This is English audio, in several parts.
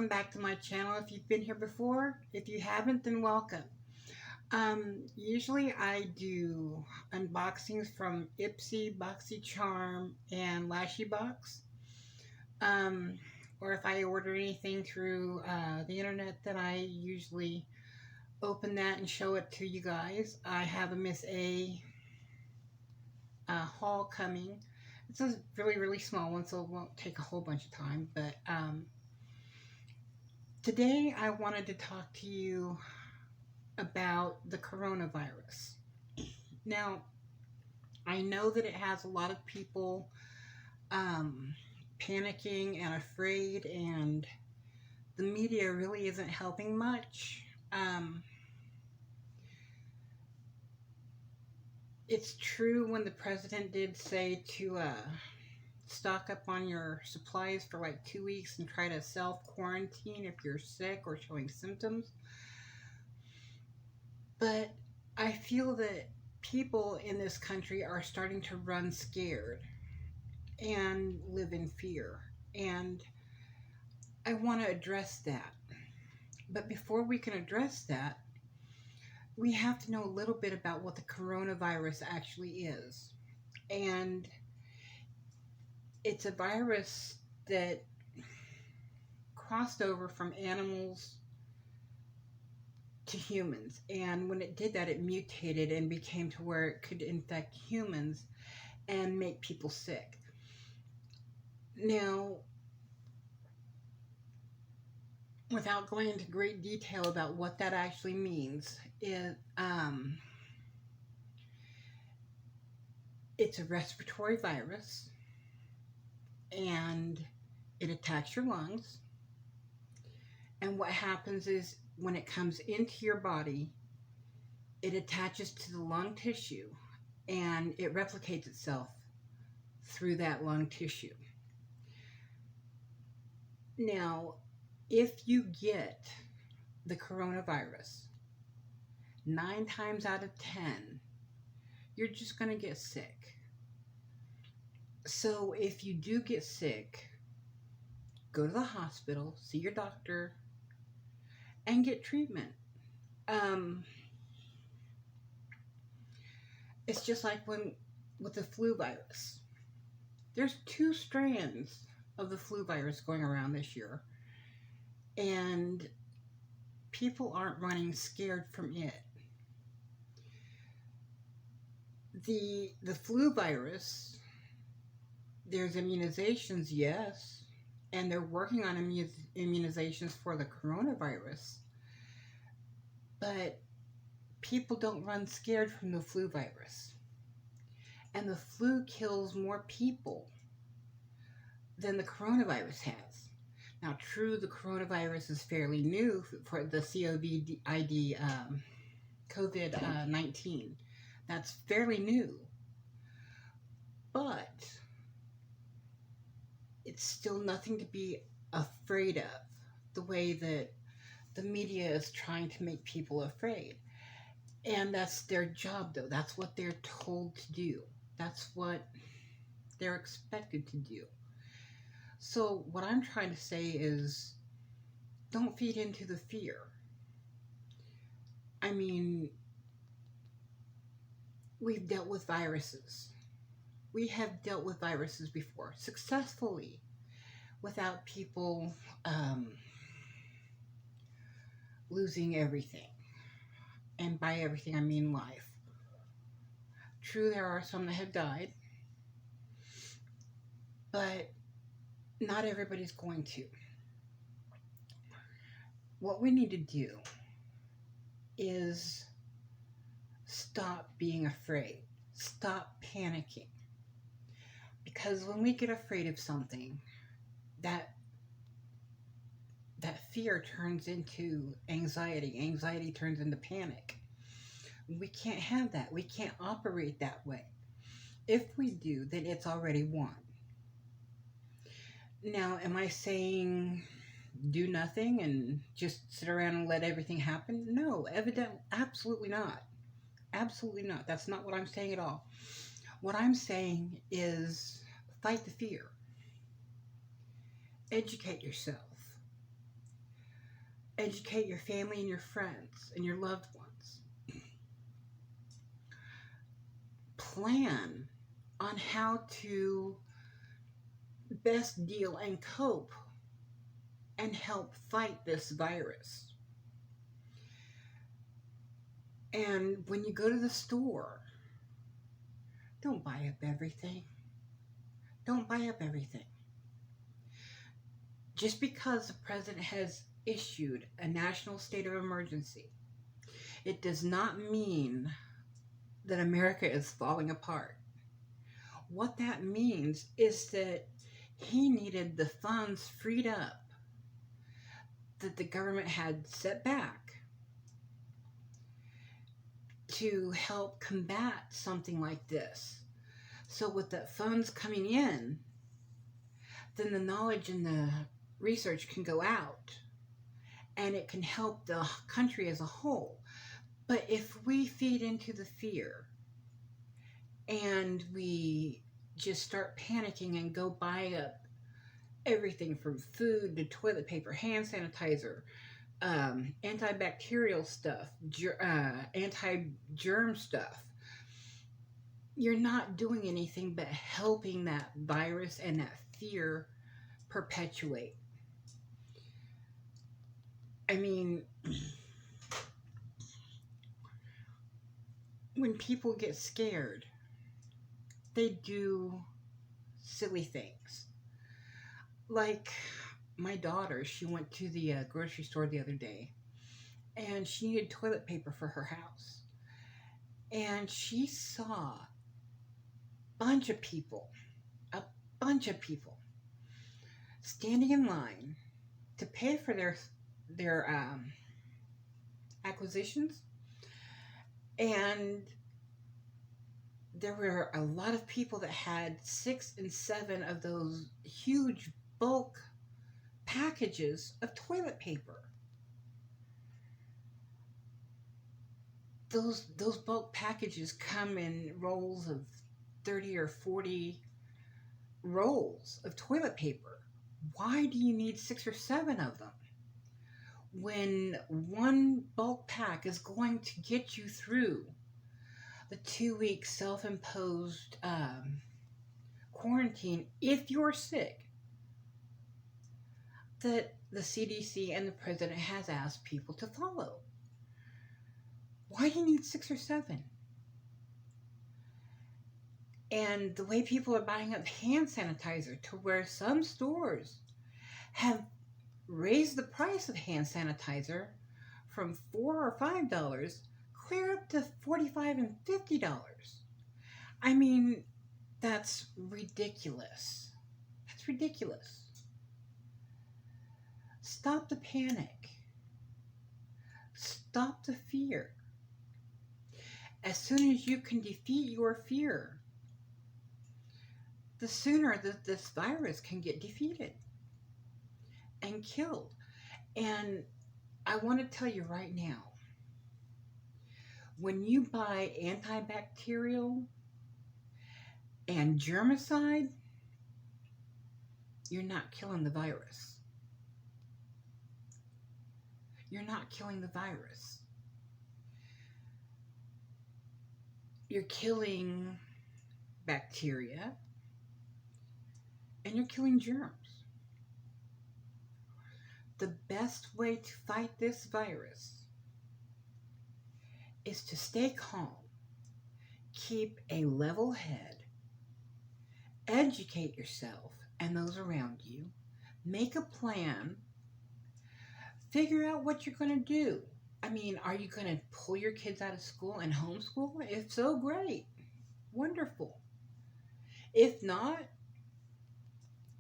welcome back to my channel if you've been here before. If you haven't, then welcome. Usually I do unboxings from Ipsy, BoxyCharm, and LashyBox. Or if I order anything through the internet, then I usually open that and show it to you guys. I have a Miss A haul coming. It's a really small one, so it won't take a whole bunch of time, but today I wanted to talk to you about the coronavirus. Now, I know that it has a lot of people panicking and afraid, and the media really isn't helping much. It's true when the president did say to stock up on your supplies for like 2 weeks and try to self-quarantine if you're sick or showing symptoms. But I feel that people in this country are starting to run scared and live in fear. And I want to address that. But before we can address that, we have to know a little bit about what the coronavirus actually is. And it's a virus that crossed over from animals to humans. And when it did that, it mutated and became to where it could infect humans and make people sick. Now, without going into great detail about what that actually means, it's a respiratory virus, and it attacks your lungs. And what happens is when it comes into your body, it attaches to the lung tissue and it replicates itself through that lung tissue. Now, if you get the coronavirus, 9 times out of 10, you're just going to get sick. So if you do get sick, go to the hospital, see your doctor, and get treatment. It's just like with the flu virus. There's 2 strands of the flu virus going around this year, and people aren't running scared from it. The flu virus, there's immunizations, yes, and they're working on immunizations for the coronavirus, but people don't run scared from the flu virus. And the flu kills more people than the coronavirus has. Now, true, the coronavirus is fairly new for the COVID-19. That's fairly new. But it's still nothing to be afraid of, the way that the media is trying to make people afraid. And that's their job, though. That's what they're told to do. That's what they're expected to do. So what I'm trying to say is, don't feed into the fear. I mean, we've dealt with viruses. We have dealt with viruses before, successfully, without people losing everything. And by everything, I mean life. True, there are some that have died, but not everybody's going to. What we need to do is stop being afraid. Stop panicking. Because when we get afraid of something, that fear turns into anxiety. Anxiety turns into panic. We can't have that. We can't operate that way. If we do, then it's already won. Now, am I saying do nothing and just sit around and let everything happen? No, absolutely not. Absolutely not. That's not what I'm saying at all. What I'm saying is fight the fear. Educate yourself. Educate your family and your friends and your loved ones. Plan on how to best deal and cope and help fight this virus. And when you go to the store, don't buy up everything. Don't buy up everything. Just because the president has issued a national state of emergency, it does not mean that America is falling apart. What that means is that he needed the funds freed up that the government had set back to help combat something like this. So with the funds coming in, then the knowledge and the research can go out and it can help the country as a whole. But if we feed into the fear and we just start panicking and go buy up everything from food to toilet paper, hand sanitizer, antibacterial stuff, anti-germ stuff, you're not doing anything but helping that virus and that fear perpetuate. I mean, when people get scared, they do silly things. Like my daughter, she went to the grocery store the other day and she needed toilet paper for her house. And she saw a bunch of people standing in line to pay for their acquisitions. And there were a lot of people that had 6 and 7 of those huge bulk packages of toilet paper. Those bulk packages come in rolls of 30 or 40 rolls of toilet paper. Why do you need 6 or 7 of them when one bulk pack is going to get you through the 2-week self-imposed quarantine if you're sick that the CDC and the president has asked people to follow? Why do you need 6 or 7? And the way people are buying up hand sanitizer to where some stores have raised the price of hand sanitizer from $4 or $5 clear up to $45 and $50. I mean, that's ridiculous. That's ridiculous. Stop the panic. Stop the fear. As soon as you can defeat your fear, the sooner that this virus can get defeated and killed. And I want to tell you right now, when you buy antibacterial and germicide, you're not killing the virus. You're not killing the virus. You're killing bacteria and you're killing germs. The best way to fight this virus is to stay calm, keep a level head, educate yourself and those around you, make a plan, figure out what you're going to do. I mean, are you going to pull your kids out of school and homeschool? If so, great. Wonderful. If not,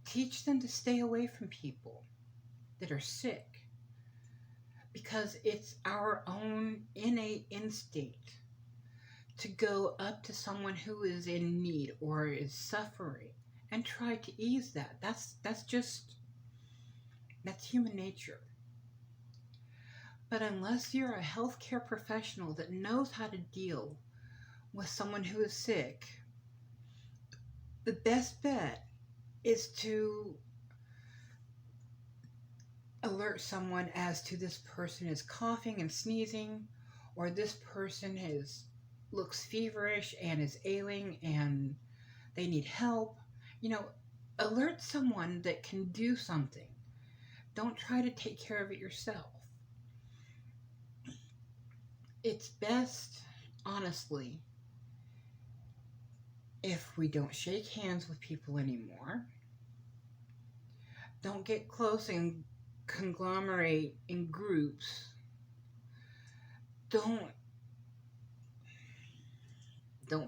teach them to stay away from people that are sick, because it's our own innate instinct to go up to someone who is in need or is suffering and try to ease that. That's human nature. But unless you're a healthcare professional that knows how to deal with someone who is sick, the best bet is to alert someone as to this person is coughing and sneezing, or this person looks feverish and is ailing and they need help. You know, alert someone that can do something. Don't try to take care of it yourself. It's best, honestly, if we don't shake hands with people anymore. Don't get close and conglomerate in groups. Don't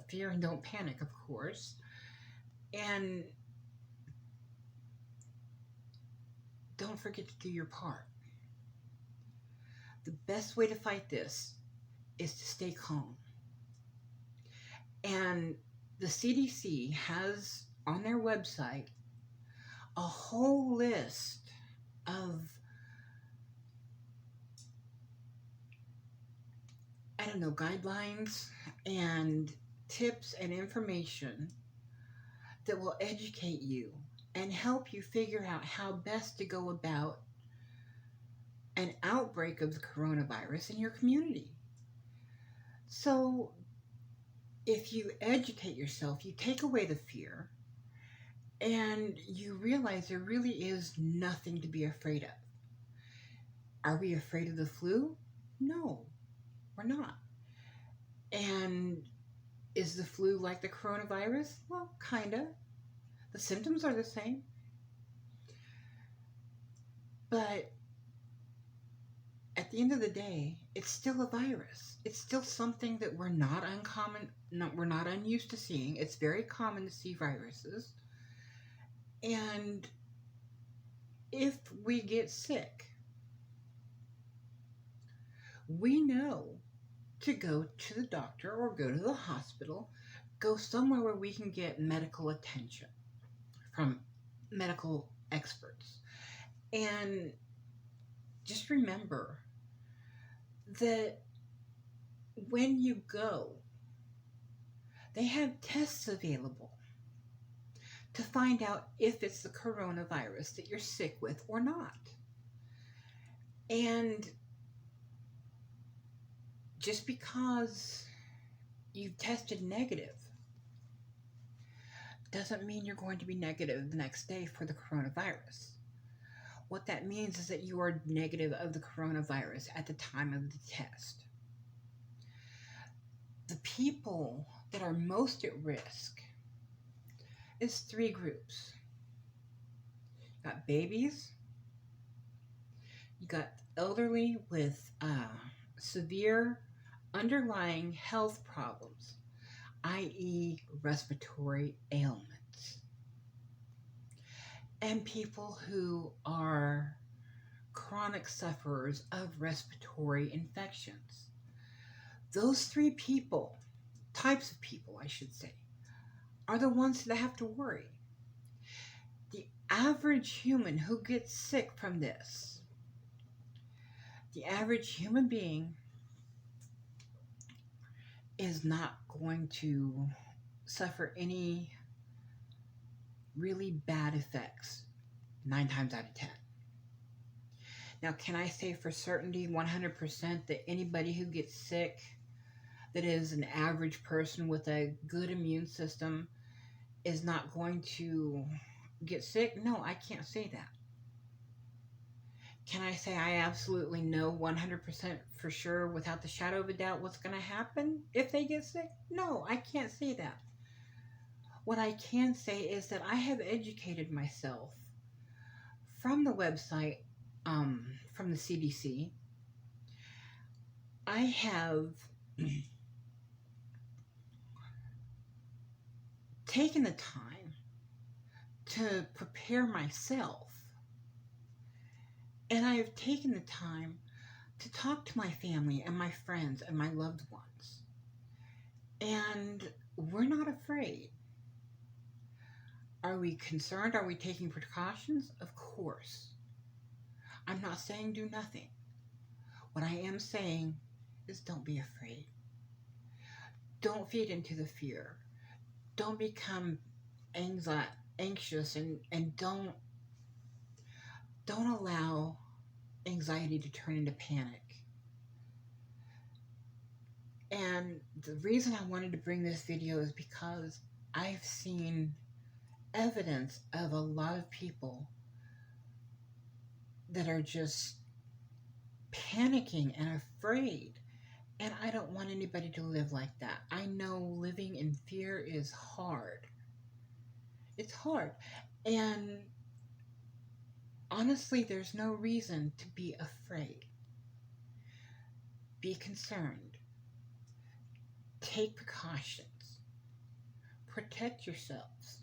fear and don't panic, of course. And don't forget to do your part. The best way to fight this is to stay calm. And the CDC has on their website a whole list of, guidelines and tips and information that will educate you and help you figure out how best to go about an outbreak of the coronavirus in your community. So if you educate yourself, you take away the fear, and you realize there really is nothing to be afraid of. Are we afraid of the flu? No, we're not. And is the flu like the coronavirus? Well, kinda. The symptoms are the same. But at the end of the day, it's still a virus. It's still something that we're not unused to seeing. It's very common to see viruses. And if we get sick, we know to go to the doctor or go to the hospital, go somewhere where we can get medical attention from medical experts. And just remember that when you go, they have tests available to find out if it's the coronavirus that you're sick with or not. And just because you've tested negative doesn't mean you're going to be negative the next day for the coronavirus. What that means is that you are negative of the coronavirus at the time of the test. The people that are most at risk is 3 groups. You got babies, you got elderly with severe underlying health problems, i.e. respiratory ailments, and people who are chronic sufferers of respiratory infections. Those 3 types of people, I should say, are the ones that have to worry. The average human who gets sick from this, the average human being is not going to suffer any really bad effects 9 times out of 10. Now, can I say for certainty 100% that anybody who gets sick that is an average person with a good immune system is not going to get sick? No, I can't say that. Can I say I absolutely know 100% for sure without the shadow of a doubt what's going to happen if they get sick? No, I can't say that. What I can say is that I have educated myself from the website, from the CDC. I have taken the time to prepare myself, and I have taken the time to talk to my family and my friends and my loved ones, and we're not afraid. Are we concerned? Are we taking precautions? Of course. I'm not saying do nothing. What I am saying is don't be afraid. Don't feed into the fear. Don't become anxious and don't allow anxiety to turn into panic. And the reason I wanted to bring this video is because I've seen evidence of a lot of people that are just panicking and afraid. And I don't want anybody to live like that. I know living in fear is hard. It's hard. And honestly, there's no reason to be afraid. Be concerned. Take precautions. Protect yourselves.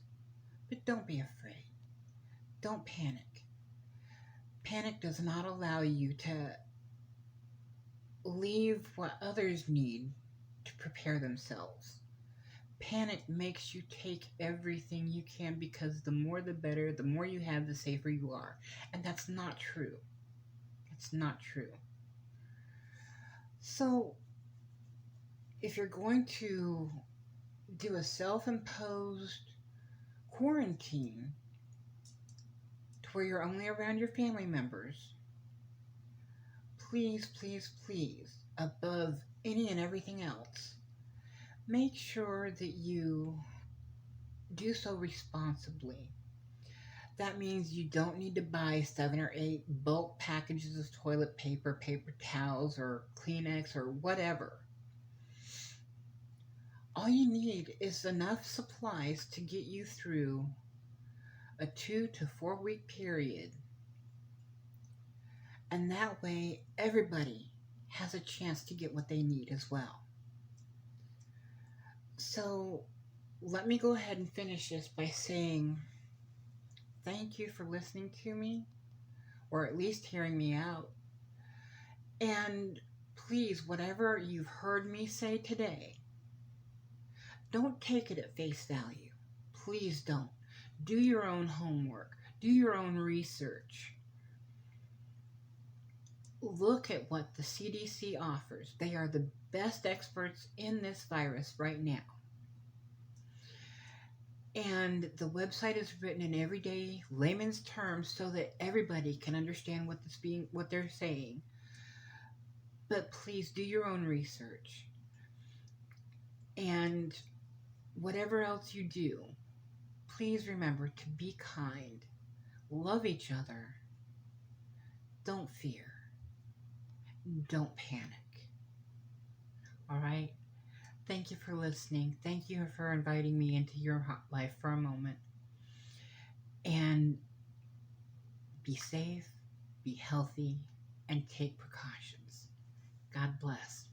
But don't be afraid. Don't panic. Panic does not allow you to leave what others need to prepare themselves. Panic makes you take everything you can because the more the better, the more you have, the safer you are. And that's not true. It's not true. So, if you're going to do a self-imposed quarantine to where you're only around your family members, please, please, please, above any and everything else, make sure that you do so responsibly. That means you don't need to buy 7 or 8 bulk packages of toilet paper, paper towels, or Kleenex, or whatever. All you need is enough supplies to get you through a 2 to 4 week period. And that way, everybody has a chance to get what they need as well. So, let me go ahead and finish this by saying thank you for listening to me, or at least hearing me out. And please, whatever you've heard me say today, don't take it at face value. Please don't. Do your own homework. Do your own research. Look at what the CDC offers. They are the best experts in this virus right now. And the website is written in everyday layman's terms so that everybody can understand what they're saying. But please do your own research. And whatever else you do, please remember to be kind, love each other, don't fear, don't panic. All right? Thank you for listening. Thank you for inviting me into your life for a moment. And be safe, be healthy, and take precautions. God bless.